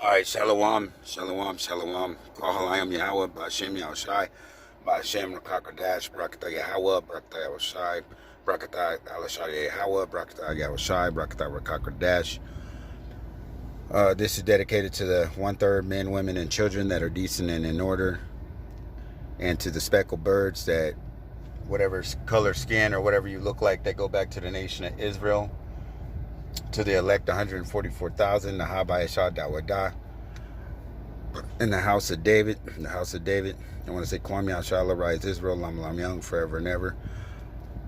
All right, shalom, shalom, shalom. Kohalayim Yahweh, Ba'ashem Yahushai, Ba'ashem Rakakadash, Brakata Yahweh, Brakata Yahushai, Brakata Alashai Yahweh, Brakata Yahushai, Brakata Rakakadash. This is dedicated to the 1/3 men, women, and children that are decent and in order, and to the speckled birds that, whatever color skin or whatever you look like, that go back to the nation of Israel, to the elect 144,000, the Habayashah Dawadah, in the house of David, I want to say, Kwam Yashala, rise Israel, Lam Lam Young, forever and ever.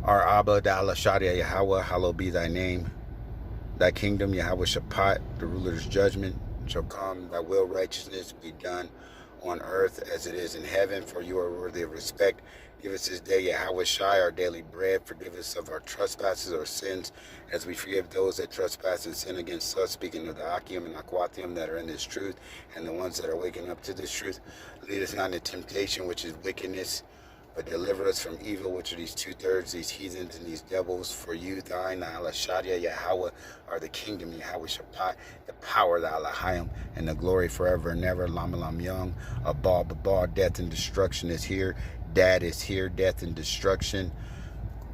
Our Abba, Da'ala Shadia Yahweh, hallowed be thy name. Thy kingdom, Yahweh Shapat, the ruler's judgment shall come. Thy will, righteousness be done on earth as it is in heaven, for you are worthy of respect. Give us this day, Yahweh Shai, our daily bread. Forgive us of our trespasses or sins, as we forgive those that trespass and sin against us. Speaking of the Akim and Akwatium that are in this truth, and the ones that are waking up to this truth. Lead us not into temptation, which is wickedness, but deliver us from evil, which are these 2/3, these heathens and these devils. For you, thine, the Shadia Yahweh, are the kingdom, Yahweh Shapat, the power, the Alahayim, and the glory forever and ever. Lama Lam Young, Abal Babal, death and destruction is here. Dad is here, death and destruction.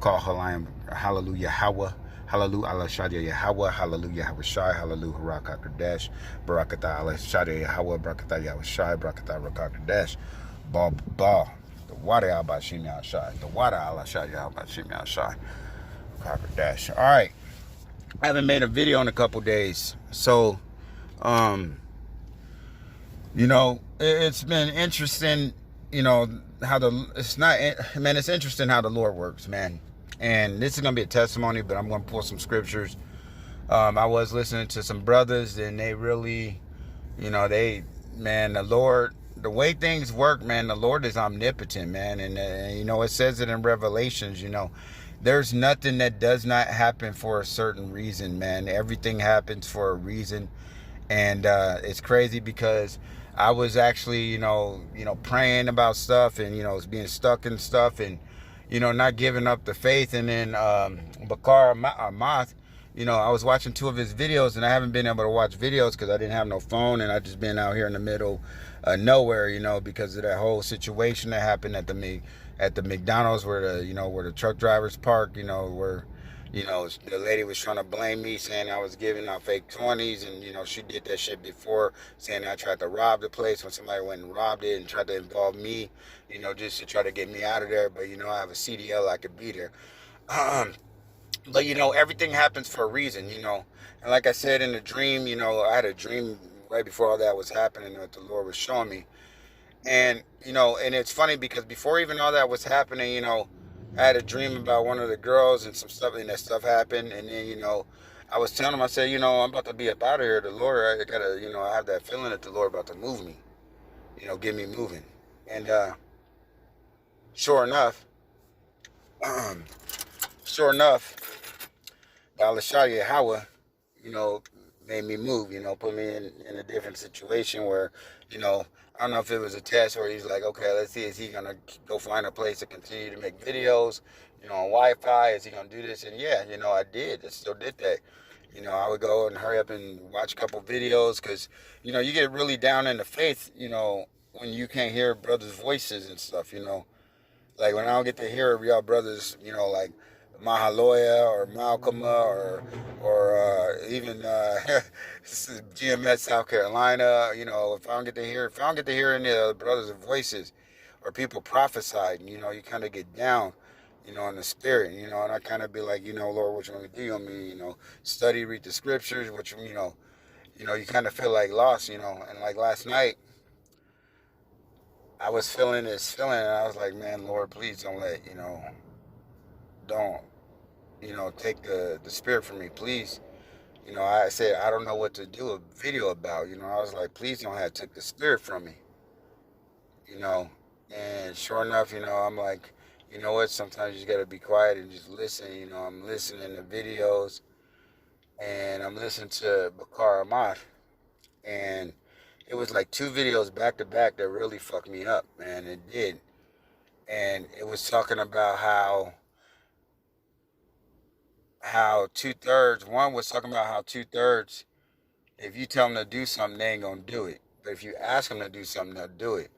Call Halayim, hallelujah, Yahweh. Hallelujah, Allah Shadia Yahweh, hallelujah, Yahweh Shai, hallelujah, Rakakadesh, Barakata, Allah Shadia Yahweh, Barakata, Yahweh Shai, Barakata, Rakakadesh, Ba. The water out by Shim Yahshai. The water Allah Shai out by Shim Yahshai. Dash. All right. I haven't made a video in a couple days. So, it's been interesting, how it's interesting how the Lord works, man. And this is going to be a testimony, but I'm going to pull some scriptures. I was listening to some brothers, and they really, the Lord, the way things work, man, the Lord is omnipotent, man. And it says it in Revelations, there's nothing that does not happen for a certain reason, man. Everything happens for a reason. And it's crazy because I was actually, praying about stuff, and, being stuck in stuff, and, not giving up the faith. And then BAQAR AMATH, I was watching 2 of his videos, and I haven't been able to watch videos because I didn't have no phone, and I just been out here in the middle of nowhere, because of that whole situation that happened at the McDonald's where the truck drivers park, where the lady was trying to blame me, saying I was giving out fake 20s, and she did that shit before, saying I tried to rob the place when somebody went and robbed it and tried to involve me, just to try to get me out of there. But I have a CDL, I could be there. But everything happens for a reason, and like I said in the dream, I had a dream right before all that was happening that the Lord was showing me. And and it's funny because before even all that was happening, I had a dream about one of the girls and some stuff, and that stuff happened. And then I was telling him, I said, I'm about to be up out of here. The Lord, I gotta, I have that feeling that the Lord about to move me, get me moving. And sure enough, sure enough, Alashaya Hawa, made me move, put me in a different situation where, I don't know if it was a test where he's like, okay, let's see, is he going to go find a place to continue to make videos, on Wi-Fi? Is he going to do this? And yeah, I did. I still did that. I would go and hurry up and watch a couple videos because, you get really down in the faith, when you can't hear brothers' voices and stuff, Like when I don't get to hear y'all brothers, like Mahaloya or Malcolm or even GMS South Carolina, if I don't get to hear any of the brothers' voices or people prophesied, you kind of get down, in the spirit, and I kind of be like, Lord, what you want me to do? You want me, study, read the scriptures, which, you kind of feel like lost, and like last night, I was feeling this feeling, and I was like, man, Lord, please don't let, don't, take the spirit from me, please. I said, I don't know what to do a video about, I was like, please don't have took the spirit from me, and sure enough, I'm like, you know what, sometimes you just got to be quiet and just listen, I'm listening to videos, and I'm listening to BAQAR AMATH, and it was like 2 videos back to back that really fucked me up, man, it did, and it was talking about how 2/3. One was talking about how 2/3 if you tell them to do something, they ain't gonna do it. But if you ask them to do something, they'll do it.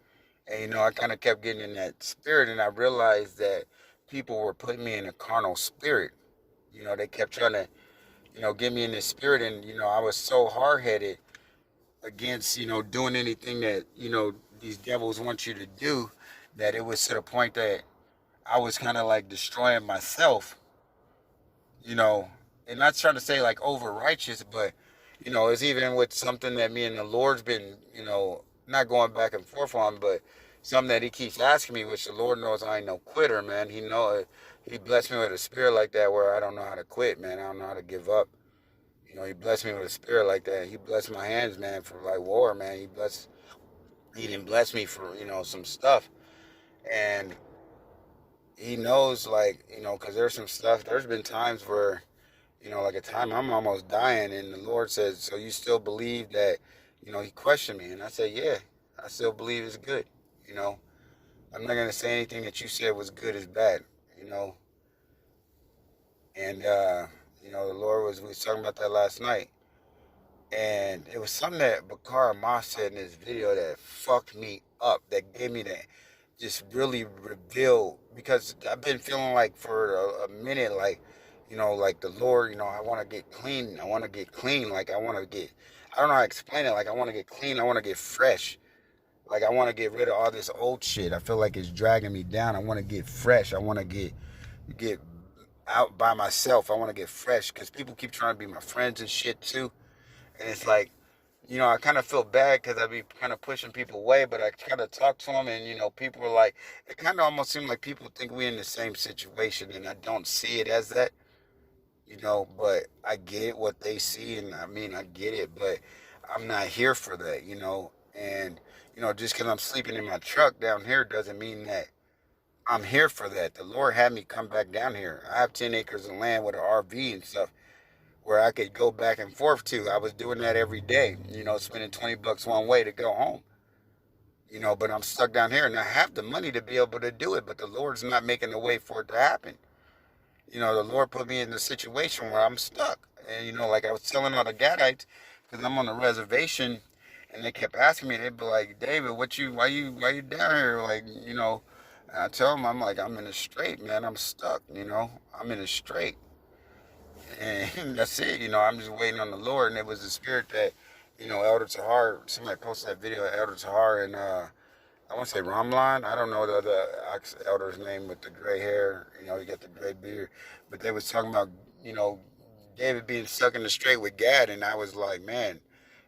And I kind of kept getting in that spirit, and I realized that people were putting me in a carnal spirit. They kept trying to, get me in this spirit, and I was so hard headed against, doing anything that these devils want you to do, that it was to the point that I was kind of like destroying myself, you know, and not trying to say like over righteous, but it's even with something that me and the Lord's been, not going back and forth on, but something that He keeps asking me, which the Lord knows I ain't no quitter, man. He blessed me with a spirit like that where I don't know how to quit, man. I don't know how to give up. He blessed me with a spirit like that. He blessed my hands, man, for like war, man. He didn't bless me for, some stuff. And He knows, like, because there's some stuff, there's been times where, like a time I'm almost dying, and the Lord says, so you still believe that, He questioned me. And I said, yeah, I still believe it's good. I'm not going to say anything that you said was good is bad, And, the Lord we was talking about that last night. And it was something that BAQAR AMATH said in this video that fucked me up, that gave me that, just really revealed, because I've been feeling like for a minute, like, like the Lord, I want to get clean. I want to get clean. Like I don't know how to explain it. Like I want to get clean. I want to get fresh. Like I want to get rid of all this old shit. I feel like it's dragging me down. I want to get fresh. I want to get out by myself. I want to get fresh, because people keep trying to be my friends and shit too. And it's like, I kind of feel bad because I be kind of pushing people away, but I kind of talk to them, and, people are like, it kind of almost seems like people think we're in the same situation, and I don't see it as that, but I get what they see, and I mean, I get it, but I'm not here for that, and, just because I'm sleeping in my truck down here doesn't mean that I'm here for that. The Lord had me come back down here. I have 10 acres of land with an RV and stuff, where I could go back and forth to. I was doing that every day, spending $20 one way to go home. But I'm stuck down here, and I have the money to be able to do it, but the Lord's not making a way for it to happen. The Lord put me in a situation where I'm stuck. And, like I was telling all the Gadites, because I'm on a reservation, and they kept asking me, they'd be like, David, why you down here? Like, and I tell them, I'm like, I'm in a strait, man. I'm stuck, I'm in a strait. And that's it, I'm just waiting on the Lord. And it was the spirit that, Elder Tahar, somebody posted that video of Elder Tahar, and I want to say Ramlan. I don't know the other elder's name with the gray hair, he got the gray beard. But they was talking about, David being stuck in the strait with Gad, and I was like, man,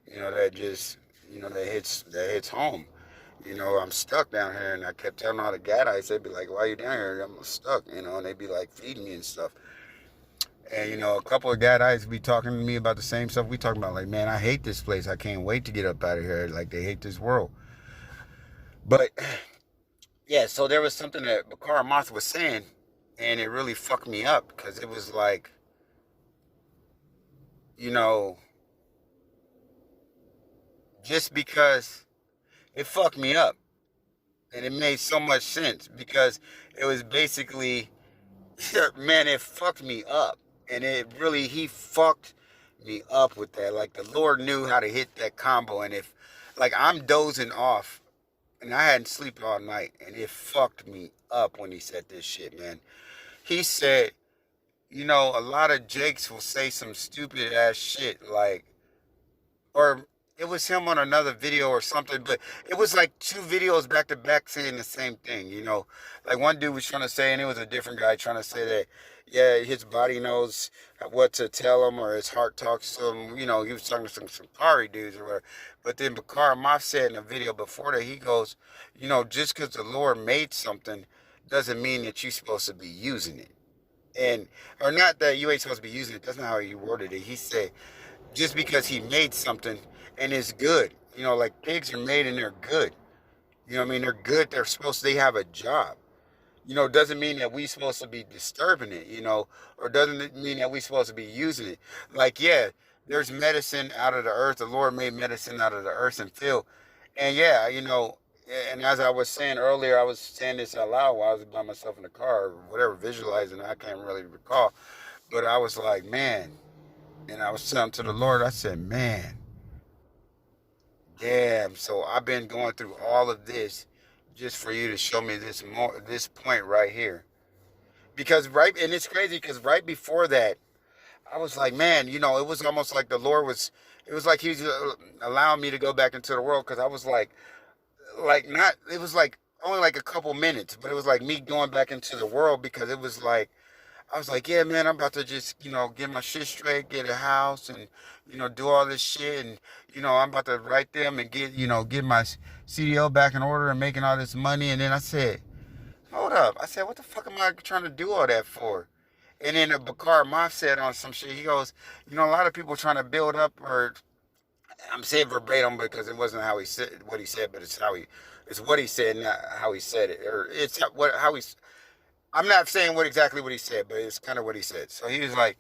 that just, that hits home. I'm stuck down here, and I kept telling all the Gadites, they'd be like, why are you down here? I'm stuck, and they'd be like feeding me and stuff. And, a couple of Gadites be talking to me about the same stuff we talking about. Like, man, I hate this place. I can't wait to get up out of here. Like, they hate this world. But, yeah, so there was something that BAQAR AMATH was saying, and it really fucked me up, because it was like, just because it fucked me up. And it made so much sense, because it was basically, man, it fucked me up. And he fucked me up with that. Like, the Lord knew how to hit that combo. And if, like, I'm dozing off, and I hadn't slept all night, and it fucked me up when he said this shit, man. He said, a lot of Jakes will say some stupid ass shit, like, or it was him on another video or something, but it was like two videos back to back saying the same thing, Like one dude was trying to say, and it was a different guy trying to say that, yeah, his body knows what to tell him, or his heart talks to him. He was talking to some Sampari dudes or whatever. But then BAQAR AMATH said in a video before that, he goes, just because the Lord made something doesn't mean that you're supposed to be using it. And, or not that you ain't supposed to be using it. That's not how he worded it. He said, just because he made something and it's good, like pigs are made and they're good. What I mean? They're good. They have a job. Doesn't mean that we supposed to be disturbing it, or doesn't mean that we supposed to be using it. Like, yeah, there's medicine out of the earth. The Lord made medicine out of the earth and field. And yeah, and as I was saying earlier, I was saying this out loud while I was by myself in the car, or whatever, visualizing, I can't really recall. But I was like, man, and I was saying to the Lord, I said, man, damn. So I've been going through all of this just for you to show me this point right here. Because and it's crazy because right before that, I was like, man, it was almost like the Lord was. It was like He was allowing me to go back into the world because I was like not. It was like only like a couple minutes, but it was like me going back into the world because it was like I was like, yeah, man, I'm about to just, get my shit straight, get a house and, do all this shit. And, I'm about to write them and get my CDL back in order and making all this money. And then I said, hold up. I said, what the fuck am I trying to do all that for? And then BAQAR AMATH said on some shit, he goes, a lot of people trying to build up, or I'm saying verbatim because it wasn't how he said what he said, but it's what he said, not how he said it. Or it's how he I'm not saying exactly what he said, but it's kind of what he said. So he was like,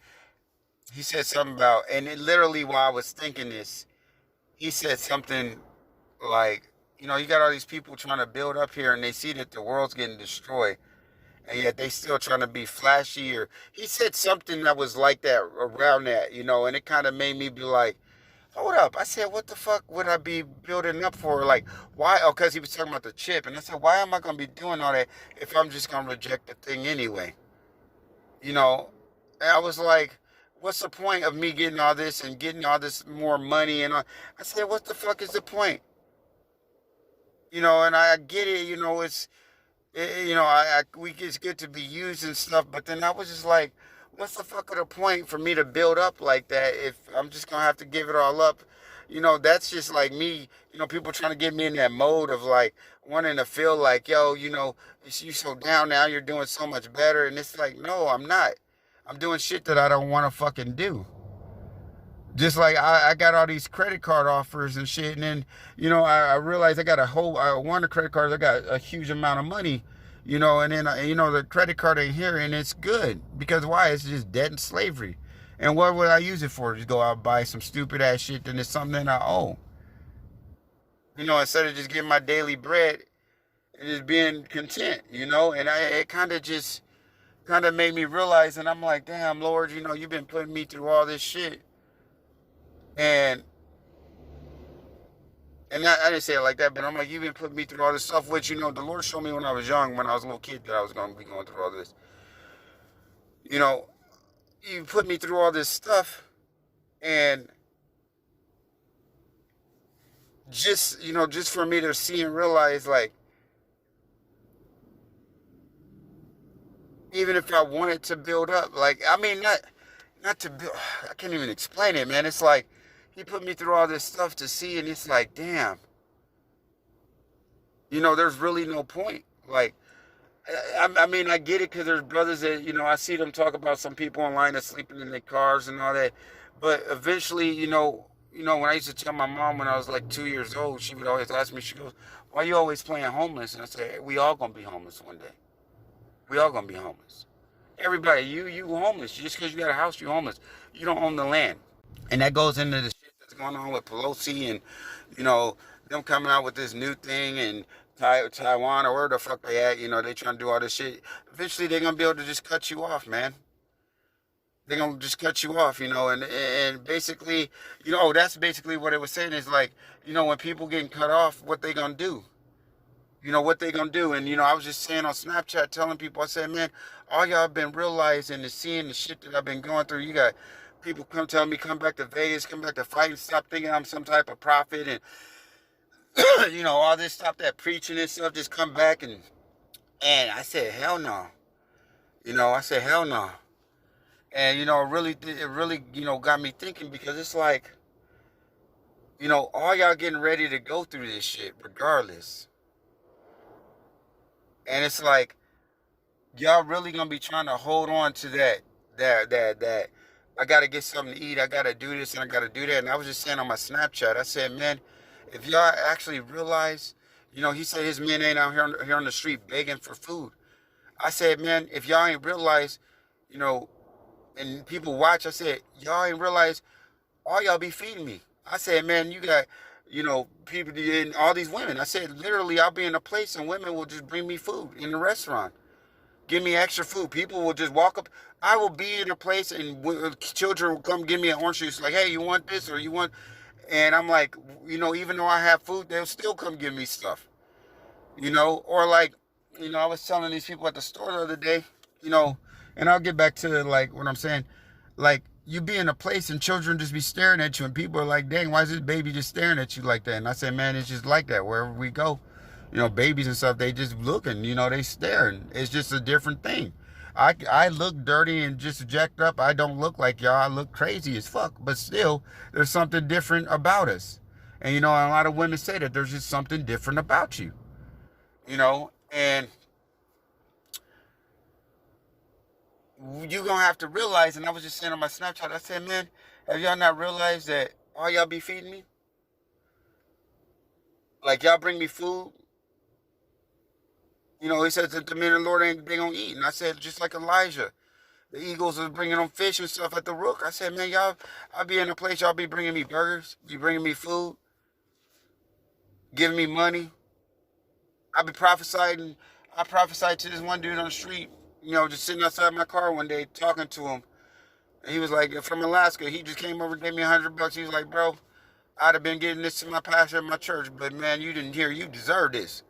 he said something about, and it literally while I was thinking this, he said something like, you got all these people trying to build up here and they see that the world's getting destroyed and yet they still trying to be flashy, or he said something that was like that around that, and it kind of made me be like, hold up. I said, what the fuck would I be building up for? Like, why? Oh, because he was talking about the chip. And I said, why am I going to be doing all that if I'm just going to reject the thing anyway? You know, and I was like, what's the point of me getting all this and getting all this more money? And I said, what the fuck is the point? And I get it, it's good to be used and stuff, but then I was just like, what's the fuck of the point for me to build up like that if I'm just gonna have to give it all up? That's just like me, people trying to get me in that mode of like wanting to feel like, yo, you so down now, you're doing so much better. And it's like, no, I'm not. I'm doing shit that I don't want to fucking do. Just like I got all these credit card offers and shit, and then I realized I got one of the credit cards, I got a huge amount of money, and then the credit card ain't here, and it's good because why? It's just debt and slavery, and what would I use it for? Just go out and buy some stupid ass shit, then it's something that I owe, instead of just getting my daily bread and just being content, and it kind of made me realize, and I'm like, damn, Lord, you've been putting me through all this shit. And I didn't say it like that, but I'm like, you've been putting me through all this stuff, which, the Lord showed me when I was young, when I was a little kid, that I was going to be going through all this. You put me through all this stuff, and just for me to see and realize, like, even if I wanted to build up, like, I mean, not to build, I can't even explain it, man. It's like, he put me through all this stuff to see, and it's like, damn, there's really no point. Like, I mean, I get it because there's brothers that, I see them talk about some people online that's sleeping in their cars and all that. But eventually, when I used to tell my mom when I was like 2 years old, she would always ask me, she goes, why are you always playing homeless? And I say, hey, we all going to be homeless one day. We all going to be homeless. Everybody, you homeless. Just because you got a house, you homeless. You don't own the land. And that goes into the shit that's going on with Pelosi and, them coming out with this new thing and Taiwan or where the fuck they at, they trying to do all this shit. Eventually they're going to be able to just cut you off, man. They're going to just cut you off, and basically, that's basically what it was saying is like, when people getting cut off, what they going to do? What they gonna do. And I was just saying on Snapchat, telling people, I said, man, all y'all been realizing and seeing the shit that I've been going through. You got people come telling me, come back to Vegas, come back to fighting, stop thinking I'm some type of prophet, and all this, stop that preaching and stuff, just come back. And I said, hell no. I said, hell no. And it really got me thinking, because it's like, all y'all getting ready to go through this shit regardless. And it's like, y'all really gonna be trying to hold on to that I gotta get something to eat, I gotta do this and I gotta do that. And I was just saying on my Snapchat, I said, man, if y'all actually realize, he said his men ain't out here on the street begging for food. I said, man, if y'all ain't realize, and people watch, I said, y'all ain't realize all y'all be feeding me. I said, man, you got, people and all these women. I said, literally, I'll be in a place and women will just bring me food in the restaurant. Give me extra food. People will just walk up. I will be in a place and children will come give me an orange juice. Like, hey, you want this or you want? And I'm like, even though I have food, they'll still come give me stuff. Or like, I was telling these people at the store the other day, you know, and I'll get back to like what I'm saying. Like, you be in a place and children just be staring at you, and people are like, dang, why is this baby just staring at you like that? And I said, man, it's just like that wherever we go. Babies and stuff, they just looking, they staring. It's just a different thing. I look dirty and just jacked up. I don't look like y'all. I look crazy as fuck. But still, there's something different about us. And a lot of women say that there's just something different about you. And you gonna have to realize, and I was just saying on my Snapchat, I said, man, have y'all not realized that all y'all be feeding me? Like, y'all bring me food. He says that the men of the Lord ain't they gonna eat. And I said, just like Elijah, the eagles was bringing them fish and stuff at the rook. I said, man, y'all, I'll be in a place, y'all be bringing me burgers, be bringing me food, giving me money. I be prophesying. I prophesied to this one dude on the street, just sitting outside my car one day talking to him. And he was like, from Alaska. He just came over and gave me $100. He was like, bro, I'd have been giving this to my pastor at my church, but man, you didn't hear. You deserve this.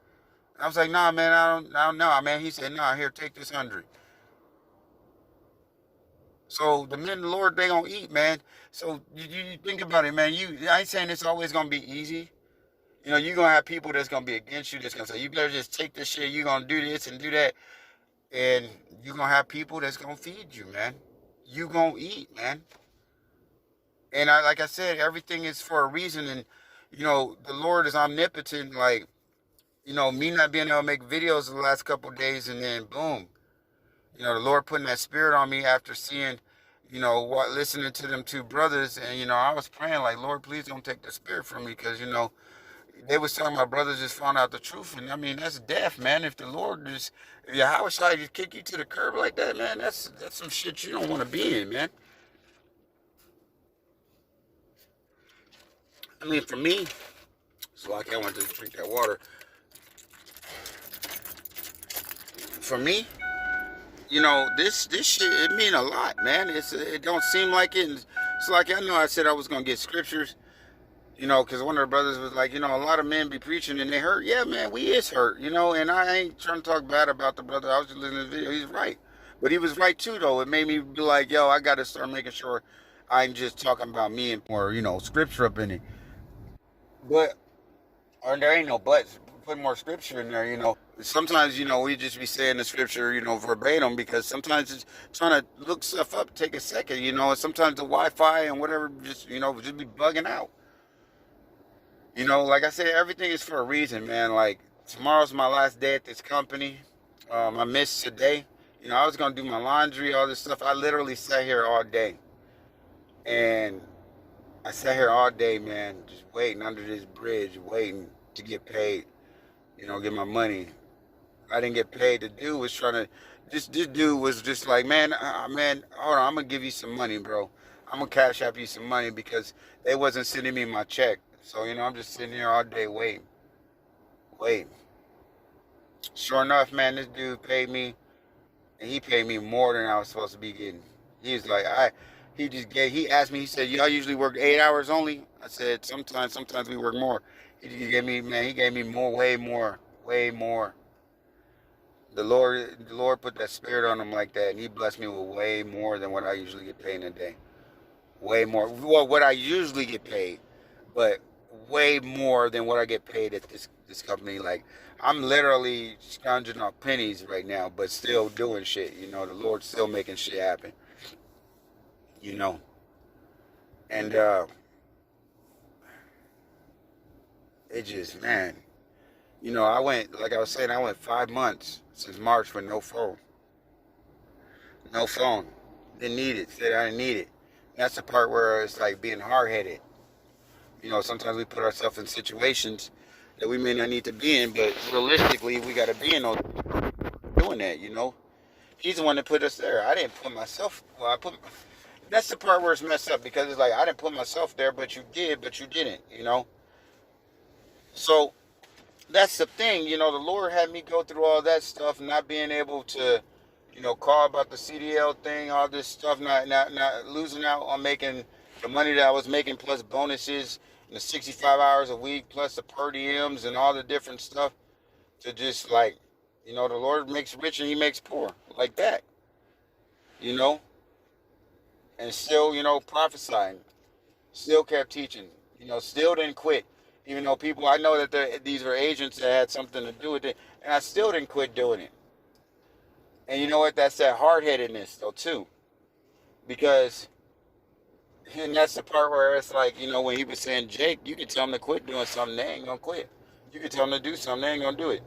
And I was like, nah, man, I don't know, man. He said, nah, here, take this 100. So the men of the Lord, they gonna eat, man. So you think about it, man. I ain't saying it's always gonna be easy. You're gonna have people that's gonna be against you. That's gonna say, you better just take this shit. You're gonna do this and do that, and you're gonna have people that's gonna feed you, man. You gonna eat, man. And like I said, everything is for a reason. And the Lord is omnipotent. Like, me not being able to make videos the last couple of days, and then boom, the Lord putting that spirit on me after seeing, listening to them two brothers. And I was praying like, Lord, please don't take the spirit from me, because they was telling my brothers just found out the truth. And I mean, that's death, man. If the Lord just, if your house side just kick you to the curb like that, man, that's some shit you don't want to be in, man. I mean, for me, so like I went to drink that water. For me, this shit, it mean a lot, man. It don't seem like it. It's like, I know I said I was gonna get scriptures, because one of the brothers was like, a lot of men be preaching and they hurt. Yeah, man, we is hurt, and I ain't trying to talk bad about the brother. I was just listening to the video. He's right. But he was right too, though. It made me be like, yo, I got to start making sure I'm just talking about me and more, scripture up in it. But, or there ain't no buts. Put more scripture in there, Sometimes, we just be saying the scripture, verbatim, because sometimes it's trying to look stuff up, take a second, and sometimes the Wi-Fi and whatever just be bugging out. Like I said, everything is for a reason, man. Like, tomorrow's my last day at this company. I missed today. I was going to do my laundry, all this stuff. I literally sat here all day. And I sat here all day, man, just waiting under this bridge, waiting to get paid, get my money. I didn't get paid. The dude was trying to, this dude was just like, man, hold on, I'm going to give you some money, bro. I'm going to cash out you some money, because they wasn't sending me my check. So, I'm just sitting here all day waiting. Sure enough, man, this dude paid me, and he paid me more than I was supposed to be getting. He was like, he asked me, he said, y'all usually work 8 hours only? I said, sometimes we work more. He gave me more, way more. The Lord put that spirit on him like that, and he blessed me with way more than what I usually get paid in a day. Way more. Well, what I usually get paid, but way more than what I get paid at this company. Like, I'm literally scrounging off pennies right now, but still doing shit. The Lord's still making shit happen. And it just, man, I went, like I was saying, I went 5 months since March with no phone. No phone. Didn't need it. Said I didn't need it. And that's the part where it's like being hard-headed. Sometimes we put ourselves in situations that we may not need to be in, but realistically, we got to be in those, doing that, He's the one that put us there. I didn't put myself, that's the part where it's messed up, because it's like, I didn't put myself there, but you did, but you didn't, So, that's the thing, the Lord had me go through all that stuff, not being able to, call about the CDL thing, all this stuff, not losing out on making the money that I was making plus bonuses, the 65 hours a week plus the per diems and all the different stuff to just like, the Lord makes rich and he makes poor like that, you know, and still, prophesying, still kept teaching, still didn't quit. Even though people, I know that these were agents that had something to do with it, and I still didn't quit doing it. And you know what? That's that hard-headedness, though, too. Because, and that's the part where it's like, when he was saying, Jake, you can tell them to quit doing something, they ain't going to quit. You can tell them to do something, they ain't going to do it.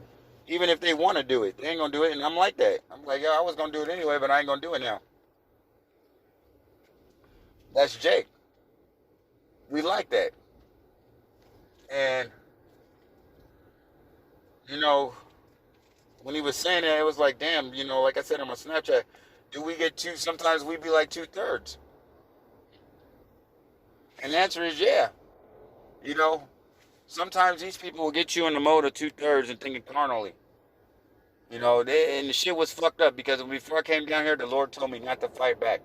Even if they want to do it, they ain't going to do it. And I'm like that. I'm like, I was going to do it anyway, but I ain't going to do it now. That's Jake. We like that. And, when he was saying that, it was like, damn, like I said on my Snapchat, do we get sometimes we be like 2/3. And the answer is yeah. Sometimes these people will get you in the mode of 2/3 and thinking carnally. And the shit was fucked up because before I came down here, the Lord told me not to fight back.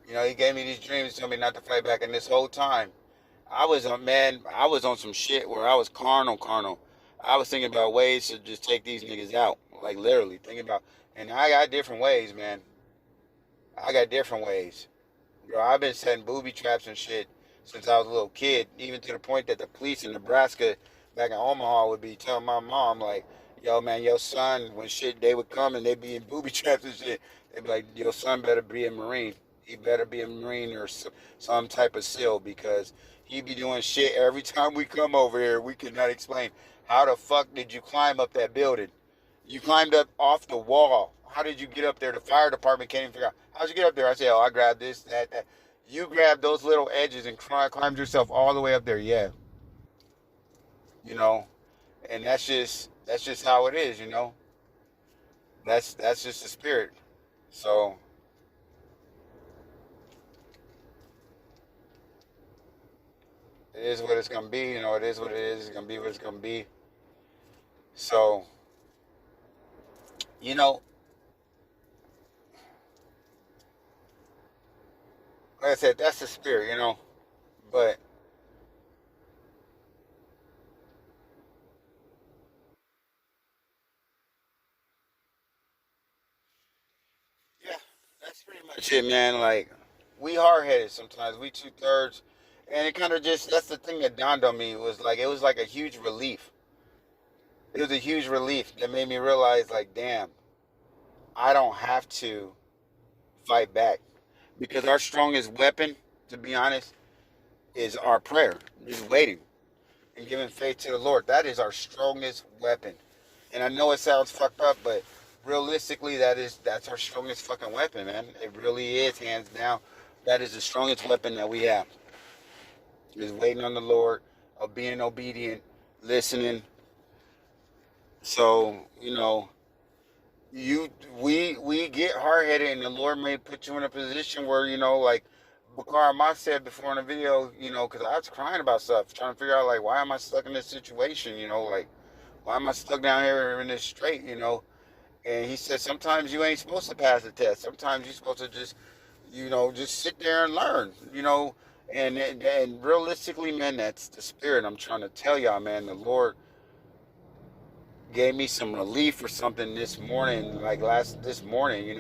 He gave me these dreams, told me not to fight back. And this whole time, I was on some shit where I was carnal. I was thinking about ways to just take these niggas out. Like literally thinking about, and I got different ways, man. I got different ways. Bro, I've been setting booby traps and shit since I was a little kid, even to the point that the police in Nebraska back in Omaha would be telling my mom, like, yo, man, your son, when shit, they would come and they'd be in booby traps and shit. They'd be like, your son better be a Marine. He better be a Marine or some type of SEAL because he be doing shit every time we come over here. We cannot explain. How the fuck did you climb up that building? You climbed up off the wall. How did you get up there? The fire department can't even figure out. How'd you get up there? I said, I grabbed this, that. You grabbed those little edges and climbed yourself all the way up there. Yeah. And that's just how it is, That's just the spirit. So it is what it's gonna be, it is what it is, it's gonna be what it's gonna be. So, like I said, that's the spirit, But yeah, that's pretty much it, man. Like we hard headed sometimes. We 2/3, and it kind of just that's the thing that dawned on me was like it was like a huge relief. It was a huge relief that made me realize, like, damn, I don't have to fight back because our strongest weapon, to be honest, is our prayer, just waiting and giving faith to the Lord. That is our strongest weapon. And I know it sounds fucked up, but realistically, that's our strongest fucking weapon, man. It really is, hands down. That is the strongest weapon that we have. Is waiting on the Lord, of being obedient, listening. So we get hard headed, and the Lord may put you in a position where like BAQAR AMATH said before in the video, because I was crying about stuff, trying to figure out like why am I stuck in this situation, like why am I stuck down here in this strait, And he said sometimes you ain't supposed to pass the test. Sometimes you're supposed to just just sit there and learn, and realistically, man, that's the spirit. I'm trying to tell y'all, man, the Lord gave me some relief or something this morning, like this morning,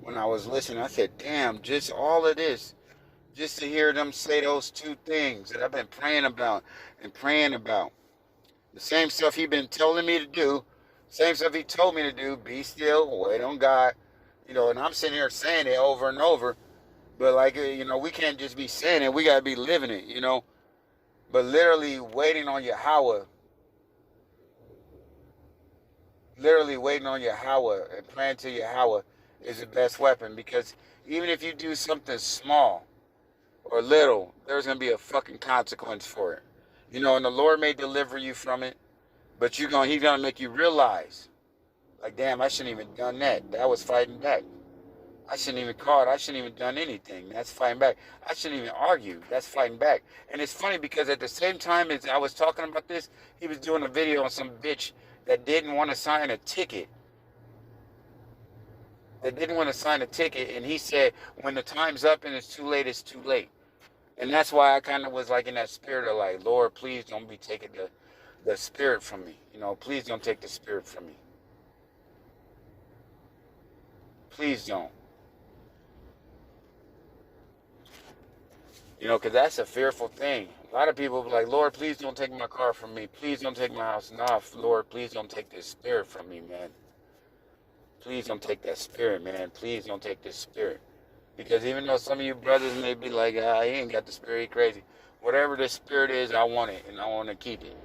when I was listening. I said, damn, just all of this, just to hear them say those two things that I've been praying about and praying about. The same stuff he been telling me to do, same stuff he told me to do, be still, wait on God, and I'm sitting here saying it over and over, but like, we can't just be saying it, we gotta be living it, but literally waiting on Yahweh and praying to Yahweh is the best weapon, because even if you do something small or little, there's going to be a fucking consequence for it. And the Lord may deliver you from it, but he's going to make you realize, like, damn, I shouldn't even done that. That was fighting back. I shouldn't even call it. I shouldn't even done anything. That's fighting back. I shouldn't even argue. That's fighting back. And it's funny because at the same time as I was talking about this, he was doing a video on some bitch that didn't want to sign a ticket. And he said, when the time's up and it's too late, it's too late. And that's why I kind of was like in that spirit of like, Lord, please don't be taking the spirit from me. You know, please don't take the spirit from me. Please don't. You know, because that's a fearful thing. A lot of people be like, Lord, please don't take my car from me. Please don't take my house. Nah, Lord, please don't take this spirit from me, man. Please don't take that spirit, man. Please don't take this spirit. Because even though some of you brothers may be like, he ain't got the spirit, he crazy. Whatever the spirit is, I want it, and I want to keep it.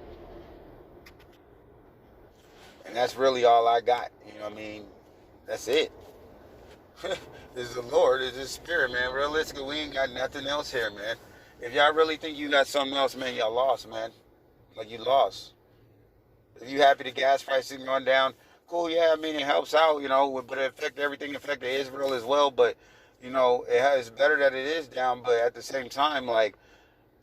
And that's really all I got. You know what I mean? That's it. Is the Lord, is His Spirit, man. Realistically, we ain't got nothing else here, man. If y'all really think you got something else, man, y'all lost, man. Like, you lost. If you happy the gas prices going down, cool, yeah, I mean, it helps out, you know, but it affected everything, affected Israel as well, but, you know, it's better that it is down, but at the same time, like,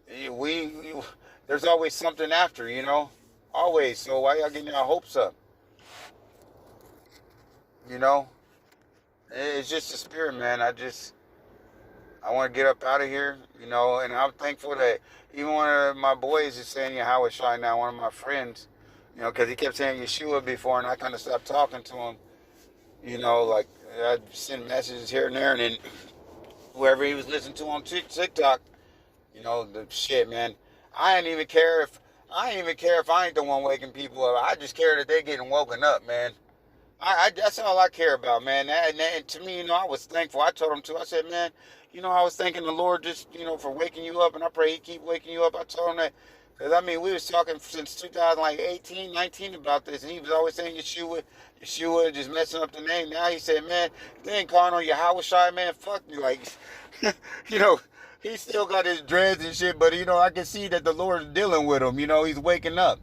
there's always something after, you know? Always, so why y'all getting your hopes up? You know? It's just the spirit, man. I want to get up out of here, you know, and I'm thankful that even one of my boys is saying Yahawashi now, one of my friends, you know, because he kept saying Yeshua before, and I kind of stopped talking to him, you know, like I'd send messages here and there, and then whoever he was listening to on TikTok, you know, the shit, man. I ain't even care if I ain't the one waking people up. I just care that they getting woken up, man. That's all I care about, man. And to me, you know, I was thankful. I told him too. I said, man, you know, I was thanking the Lord just, you know, for waking you up, and I pray He keep waking you up. I told him that, because I mean, we was talking since 2018, 19 about this, and he was always saying Yeshua, just messing up the name. Now he said, man, they ain't calling on Yahawashi, man. Fuck you, like, you know. He still got his dreads and shit, but you know, I can see that the Lord's dealing with him. You know, he's waking up.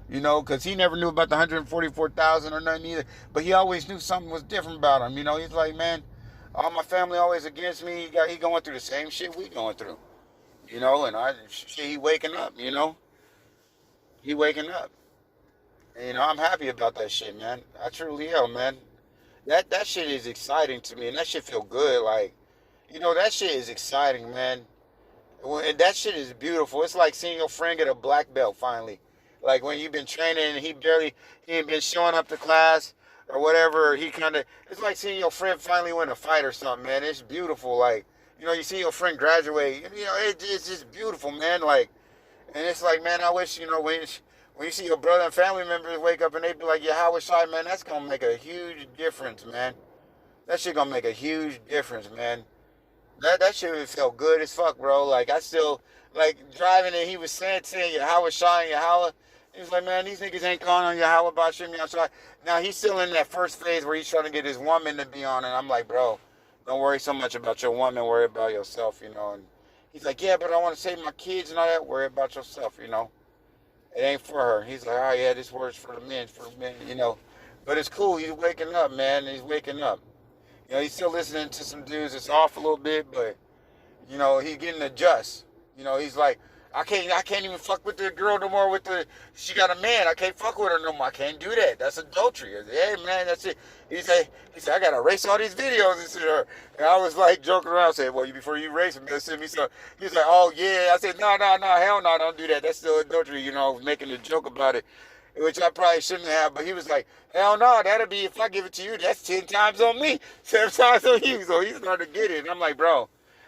You know, because he never knew about the 144,000 or nothing either. But he always knew something was different about him. You know, he's like, man, all my family always against me. He going through the same shit we going through. You know, and he waking up, you know. He waking up. And, you know, I'm happy about that shit, man. I truly am, man. That shit is exciting to me, and that shit feel good. Like, you know, that shit is exciting, man. And that shit is beautiful. It's like seeing your friend get a black belt finally. Like when you've been training and he ain't been showing up to class or whatever. It's like seeing your friend finally win a fight or something, man. It's beautiful. Like, you know, you see your friend graduate. You know, it's just beautiful, man. Like, and it's like, man, I wish, you know, when you see your brother and family members wake up and they be like, yeah, how was I, man? That's gonna make a huge difference, man. That shit gonna make a huge difference, man. That shit felt good as fuck, bro. Like I still like driving and he was saying Yahweh Shai and Yahweh. He was like, man, these niggas ain't calling on Yahweh Bashim Yahshai. Now he's still in that first phase where he's trying to get his woman to be on, and I'm like, bro, don't worry so much about your woman, worry about yourself, you know. And he's like, yeah, but I want to save my kids and all that. Worry about yourself, you know. It ain't for her. He's like, oh yeah, this word's for the men, you know. But it's cool. He's waking up, man. He's waking up. You know, he's still listening to some dudes. It's off a little bit, but you know, he's getting adjust. You know, he's like, I can't even fuck with the girl no more. She got a man. I can't fuck with her no more. I can't do that. That's adultery. I said, hey man, that's it. He said, I gotta erase all these videos and shit. And I was like joking around, saying, well, before you erase them, just send me some. He's like, oh yeah. I said, no, hell no, don't do that. That's still adultery. You know, making a joke about it, which I probably shouldn't have. But he was like, hell no, that'll be, if I give it to you, that's 10 times on me, 7 times on you. So he started to get it. And I'm like, bro.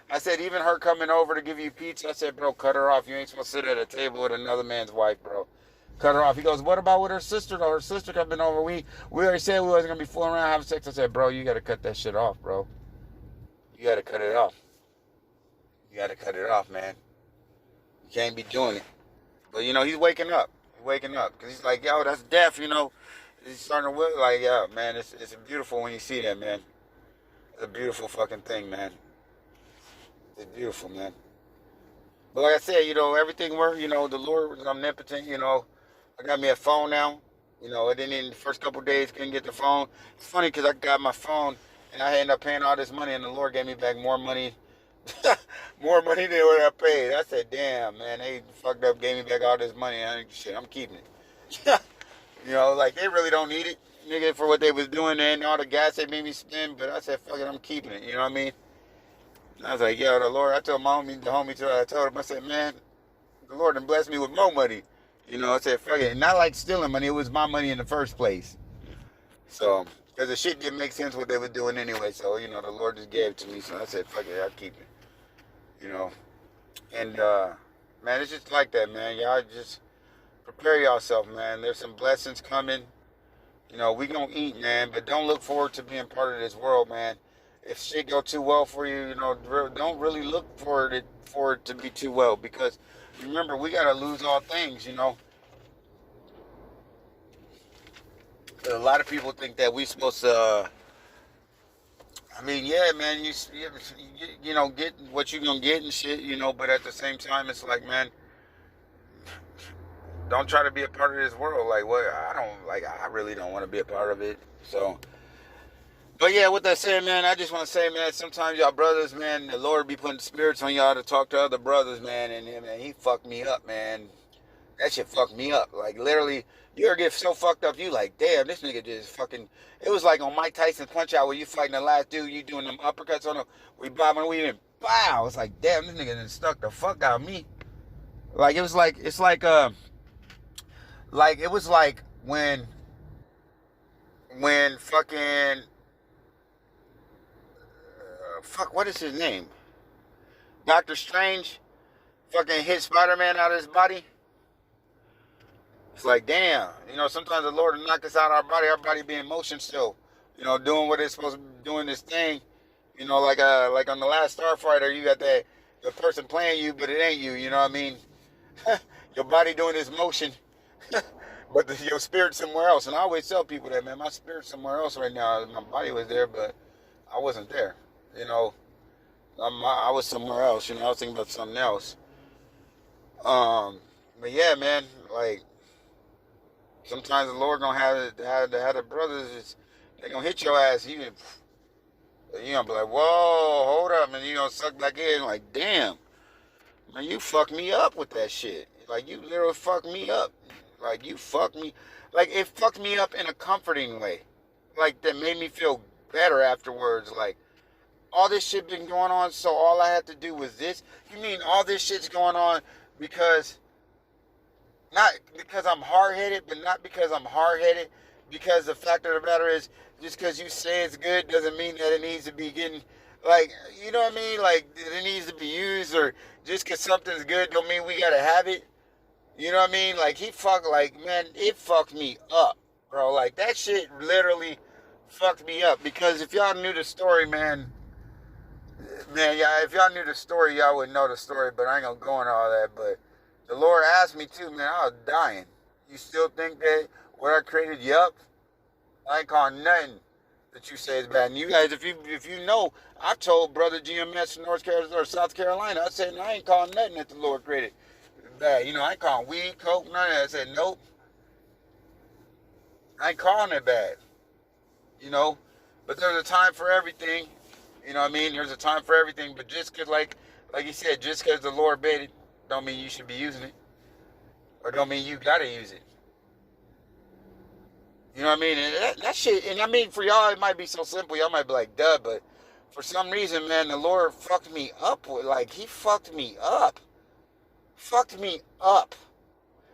I said, even her coming over to give you pizza, I said, bro, cut her off. You ain't supposed to sit at a table with another man's wife, bro. Cut her off. He goes, what about with her sister, though? Her sister coming over. We already said we wasn't going to be fooling around having sex. I said, bro, you got to cut that shit off, bro. You got to cut it off. You got to cut it off, man. You can't be doing it. But, you know, he's waking up. He's waking up. Because he's like, yo, that's death, you know. He's starting to, like, yeah, man, it's beautiful when you see that, man. It's a beautiful fucking thing, man. It's beautiful, man. But like I said, you know, everything worked. You know, the Lord was omnipotent. You know, I got me a phone now. You know, I didn't in the first couple of days couldn't get the phone. It's funny because I got my phone and I ended up paying all this money, and the Lord gave me back more money, more money than what I paid. I said, damn, man, they fucked up, gave me back all this money. Shit, I'm keeping it. You know, like they really don't need it, nigga, for what they was doing and all the gas they made me spend. But I said, fuck it, I'm keeping it. You know what I mean? And I was like, yo, the Lord, I told the homie, I told him, I said, man, the Lord done blessed me with more money. You know, I said, fuck it. Not like stealing money, it was my money in the first place. So, because the shit didn't make sense what they were doing anyway. So, you know, the Lord just gave it to me. So I said, fuck it, I'll keep it. You know. And, man, it's just like that, man. Y'all just prepare yourself, man. There's some blessings coming. You know, we gonna eat, man, but don't look forward to being part of this world, man. If shit go too well for you, you know, don't really look for it to be too well, because remember, we gotta lose all things, you know. A lot of people think that we supposed to. I mean, yeah, man, you know, get what you gonna get and shit, you know. But at the same time, it's like, man, don't try to be a part of this world. Like, what? I really don't want to be a part of it. So, but yeah, with that said, man, I just want to say, man, sometimes y'all brothers, man, the Lord be putting spirits on y'all to talk to other brothers, man, and man, he fucked me up, man. That shit fucked me up. Like, literally, you ever get so fucked up, you like, damn, this nigga just fucking. It was like on Mike Tyson Punch Out where you fighting the last dude, you doing them uppercuts on him, we bobbing the weed and bow. It's like, damn, this nigga done stuck the fuck out of me. Like, it was like, it's like it was like when fucking fuck, what is his name? Doctor Strange fucking hit Spider-Man out of his body. It's like, damn, you know, sometimes the Lord will knock us out of our body be in motion still, you know, doing what it's supposed to be, doing this thing, you know, like on the last Starfighter, you got the person playing you, but it ain't you, you know what I mean? Your body doing this motion, but your spirit's somewhere else. And I always tell people that, man, my spirit's somewhere else right now. My body was there, but I wasn't there, you know. I was somewhere else, you know. I was thinking about something else. But yeah, man, like, sometimes the Lord gonna have the brothers, they gonna hit your ass. You gonna be like, whoa, hold up, and you gonna suck back in. Like, damn, man, you fucked me up with that shit. Like, you literally fucked me up. Like, you fucked me. Like, it fucked me up in a comforting way. Like, that made me feel better afterwards. Like, all this shit been going on, so all I had to do was this? You mean all this shit's going on because, not because I'm hard-headed, but not because I'm hard-headed, because the fact of the matter is, just because you say it's good doesn't mean that it needs to be getting, like, you know what I mean? Like, it needs to be used, or just because something's good don't mean we gotta have it. You know what I mean? Like, man, it fucked me up, bro. Like, that shit literally fucked me up. Because if y'all knew the story, man, yeah, if y'all knew the story, y'all would know the story, but I ain't gonna go into all that. But the Lord asked me too, man, I was dying. You still think that what I created, yup? I ain't calling nothing that you say is bad. And you guys, if you know, I told Brother GMS from North Carolina or South Carolina, I said, no, I ain't calling nothing that the Lord created bad. You know, I ain't calling weed, coke, none of that. I said, nope. I ain't calling it bad. You know? But there's a time for everything. You know what I mean? There's a time for everything. But just because, like you said, just because the Lord made it, don't mean you should be using it. Or don't mean you gotta use it. You know what I mean? And that shit, and I mean, for y'all, it might be so simple. Y'all might be like, duh, but for some reason, man, the Lord fucked me up. Like, he fucked me up. Fucked me up.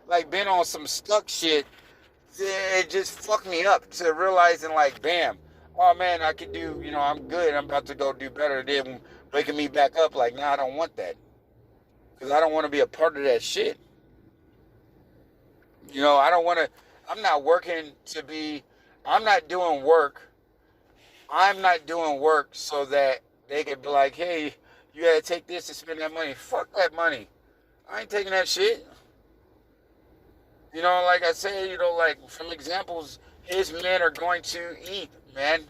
Like, been on some stuck shit. It just fucked me up to realizing, like, bam, oh man, I could do, you know, I'm good. I'm about to go do better. Then waking me back up, like, nah, I don't want that. Because I don't want to be a part of that shit. You know, I don't want to, I'm not working to be, I'm not doing work. I'm not doing work so that they could be like, hey, you got to take this to spend that money. Fuck that money. I ain't taking that shit. You know, like I said, you know, like, from examples, his men are going to eat, man.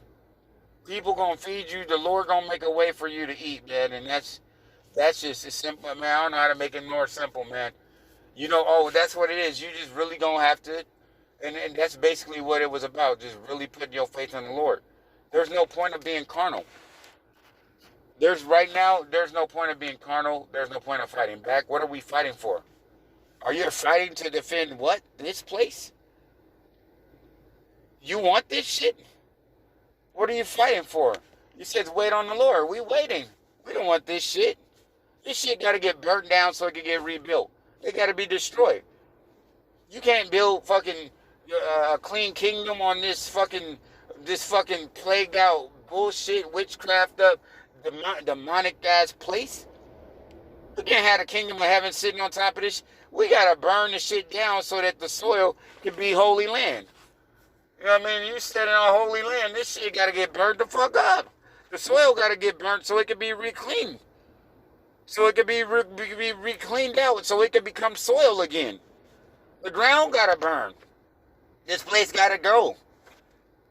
People gonna feed you. The Lord gonna make a way for you to eat, man. And that's just as simple, man. I don't know how to make it more simple, man. You know, oh, that's what it is. You just really gonna have to, and that's basically what it was about. Just really putting your faith in the Lord. There's no point of being carnal. Right now, there's no point of being carnal. There's no point of fighting back. What are we fighting for? Are you fighting to defend what? This place? You want this shit? What are you fighting for? You said wait on the Lord. We waiting. We don't want this shit. This shit got to get burnt down so it can get rebuilt. It got to be destroyed. You can't build fucking a clean kingdom on this fucking plagued out bullshit, witchcraft up, demonic ass place. We can't have the kingdom of heaven sitting on top of this. We gotta burn the shit down so that the soil can be holy land. You know what I mean? You standing on holy land, this shit gotta get burnt the fuck up. The soil gotta get burnt so it can be reclaimed. So it can be recleaned out so it can become soil again. The ground gotta burn. This place gotta go.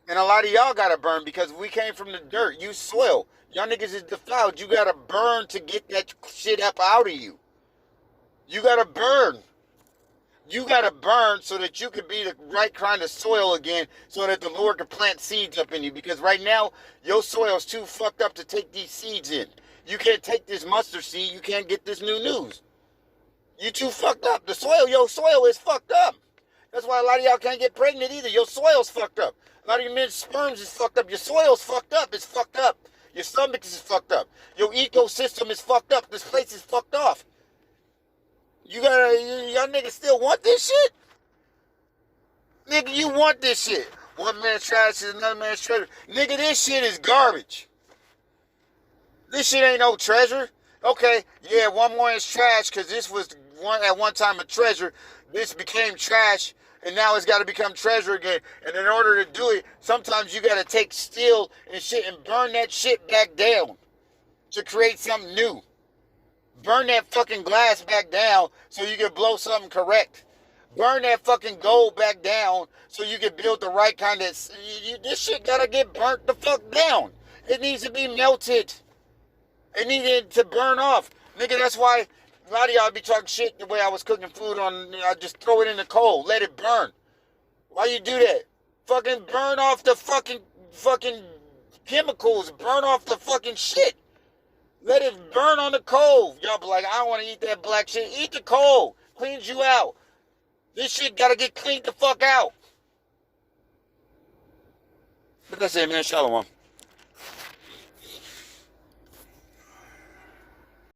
And a lot of y'all gotta burn because we came from the dirt. You soil. Y'all niggas is defiled. You gotta burn to get that shit up out of you. You gotta burn. You gotta burn so that you can be the right kind of soil again so that the Lord can plant seeds up in you. Because right now, your soil's too fucked up to take these seeds in. You can't take this mustard seed. You can't get this new news. You too fucked up. Your soil is fucked up. That's why a lot of y'all can't get pregnant either. Your soil's fucked up. A lot of your men's sperms is fucked up. Your soil's fucked up. It's fucked up. Your stomach is fucked up. Your ecosystem is fucked up. This place is fucked off. Y'all niggas still want this shit? Nigga, you want this shit. One man's trash is another man's treasure. Nigga, this shit is garbage. This shit ain't no treasure. Okay, yeah, one more is trash because this was at one time a treasure. This became trash, and now it's got to become treasure again. And in order to do it, sometimes you got to take steel and shit and burn that shit back down to create something new. Burn that fucking glass back down so you can blow something correct. Burn that fucking gold back down so you can build the right kind of... This shit got to get burnt the fuck down. It needs to be melted. It needed to burn off. Nigga, that's why a lot of y'all be talking shit the way I was cooking food on. I just throw it in the coal. Let it burn. Why you do that? Fucking burn off the fucking chemicals. Burn off the fucking shit. Let it burn on the coal. Y'all be like, I don't want to eat that black shit. Eat the coal. Cleans you out. This shit got to get cleaned the fuck out. But that's it, man. Shalom.